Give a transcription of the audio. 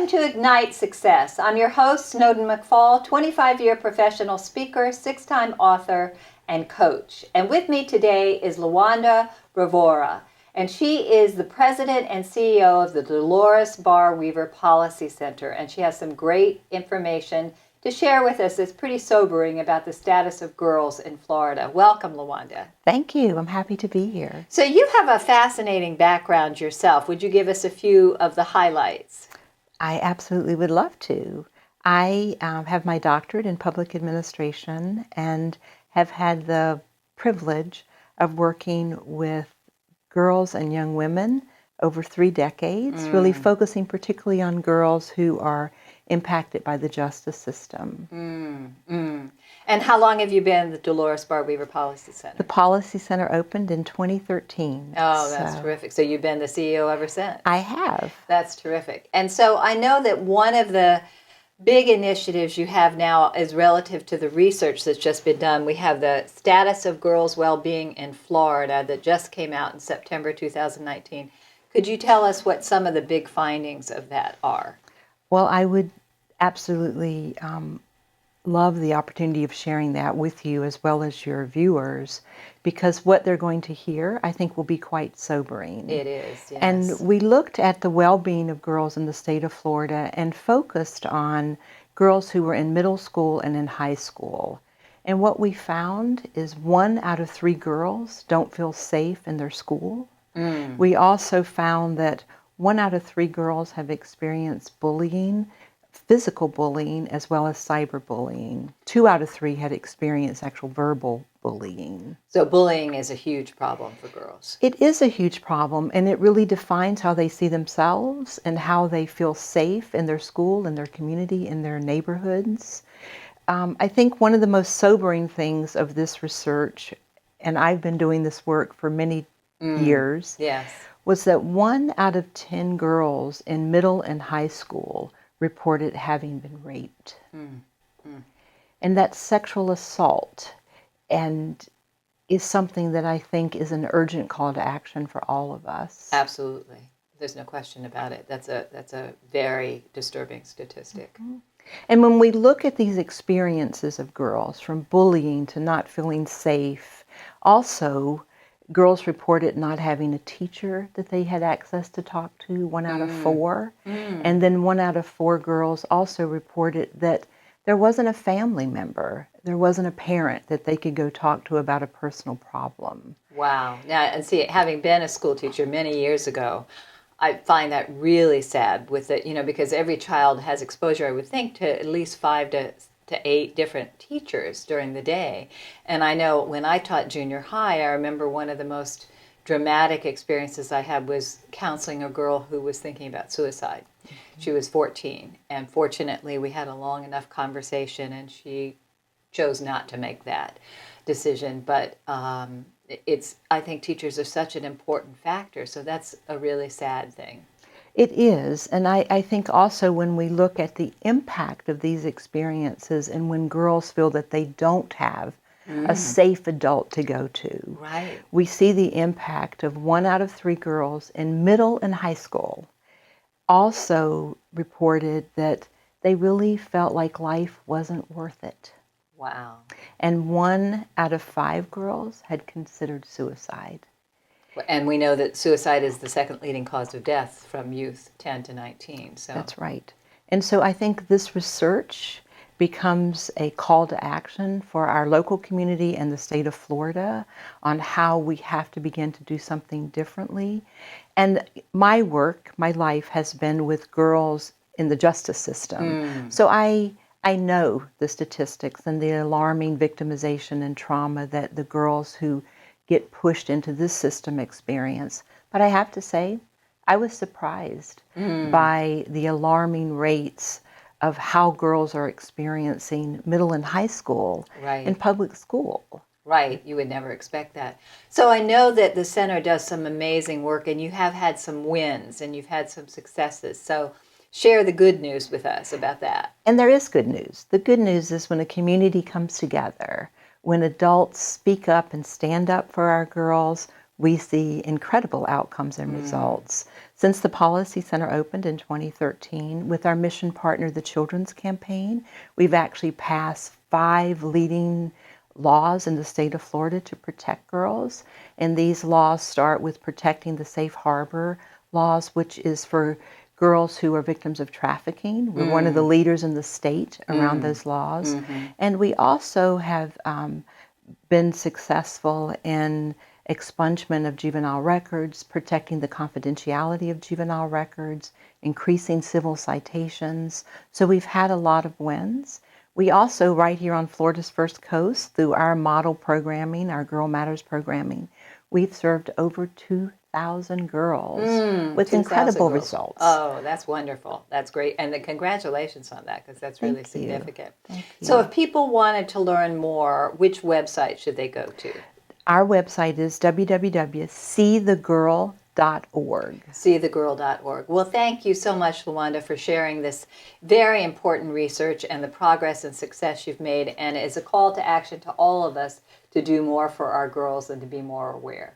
Welcome to Ignite Success. I'm your host, Snowden McFall, 25-year professional speaker, 6-time author, and coach. And with me today is Lawanda Ravoira, and she is the president and CEO of the Delores Barr Weaver Policy Center, and she has some great information to share with us that's pretty sobering about the status of girls in Florida. Welcome, Lawanda. Thank you. I'm happy to be here. So you have a fascinating background yourself. Would you give us a few of the highlights? I absolutely would love to. I have my doctorate in public administration and have had the privilege of working with girls and young women over 3 decades, really focusing particularly on girls who are impacted by the justice system. And how long have you been at the Delores Barr Weaver Policy Center? The Policy Center opened in 2013. Oh, that's terrific. So you've been the CEO ever since? I have. That's terrific. And so I know that one of the big initiatives you have now is relative to the research that's just been done. We have the Status of Girls' Well-Being in Florida that just came out in September 2019. Could you tell us what some of the big findings of that are? Well, I would absolutely love the opportunity of sharing that with you as well as your viewers, because what they're going to hear, I think, will be quite sobering. It is, yes. And we looked at the well-being of girls in the state of Florida and focused on girls who were in middle school and in high school. And what we found is 1 out of 3 girls don't feel safe in their school. We also found that 1 out of 3 girls have experienced bullying, physical bullying, as well as cyberbullying. 2 out of 3 had experienced actual verbal bullying. So bullying is a huge problem for girls. It is a huge problem, and it really defines how they see themselves and how they feel safe in their school, in their community, in their neighborhoods. I think one of the most sobering things of this research, and I've been doing this work for many years, was that 1 out of 10 girls in middle and high school reported having been raped. And that sexual assault and is something that I think is an urgent call to action for all of us. Absolutely. There's no question about it. That's a very disturbing statistic. And when we look at these experiences of girls, from bullying to not feeling safe, also girls reported not having a teacher that they had access to talk to, 1 out of 4. And then 1 out of 4 girls also reported that there wasn't a family member, there wasn't a parent that they could go talk to about a personal problem. Wow. Now, and see, having been a school teacher many years ago, I find that really sad with it, because every child has exposure, I would think, to at least 5 to 8 different teachers during the day. And I know when I taught junior high, I remember one of the most dramatic experiences I had was counseling a girl who was thinking about suicide. She was 14, and fortunately we had a long enough conversation and she chose not to make that decision. But I think teachers are such an important factor, so that's a really sad thing. It is, and I think also when we look at the impact of these experiences and when girls feel that they don't have a safe adult to go to, we see the impact of 1 out of 3 girls in middle and high school also reported that they really felt like life wasn't worth it. Wow. And 1 out of 5 girls had considered suicide. And we know that suicide is the second leading cause of death from youth 10 to 19. So that's right. And so I think this research becomes a call to action for our local community and the state of Florida on how we have to begin to do something differently. And my work, my life has been with girls in the justice system. So I know the statistics and the alarming victimization and trauma that the girls who get pushed into this system experience. But I have to say, I was surprised by the alarming rates of how girls are experiencing middle and high school in public school. Right, you would never expect that. So I know that the center does some amazing work, and you have had some wins and you've had some successes. So share the good news with us about that. And there is good news. The good news is when a community comes together, when adults speak up and stand up for our girls, we see incredible outcomes and results. Since the Policy Center opened in 2013, with our mission partner, the Children's Campaign, we've actually passed 5 leading laws in the state of Florida to protect girls. And these laws start with protecting the safe harbor laws, which is for girls who are victims of trafficking. We're one of the leaders in the state around those laws. And we also have been successful in expungement of juvenile records, protecting the confidentiality of juvenile records, increasing civil citations. So we've had a lot of wins. We also, right here on Florida's First Coast, through our model programming, our Girl Matters programming, we've served over 2,000 girls with 2,000 incredible girls. results. Oh, that's wonderful. That's great. And congratulations on that, because that's really Thank you. significant. Thank So you. if people wanted to learn more, which website should they go to? Our website is www.seethegirl.org. seethegirl.org. Well, thank you so much, Lawanda, for sharing this very important research and the progress and success you've made, and as a call to action to all of us to do more for our girls and to be more aware.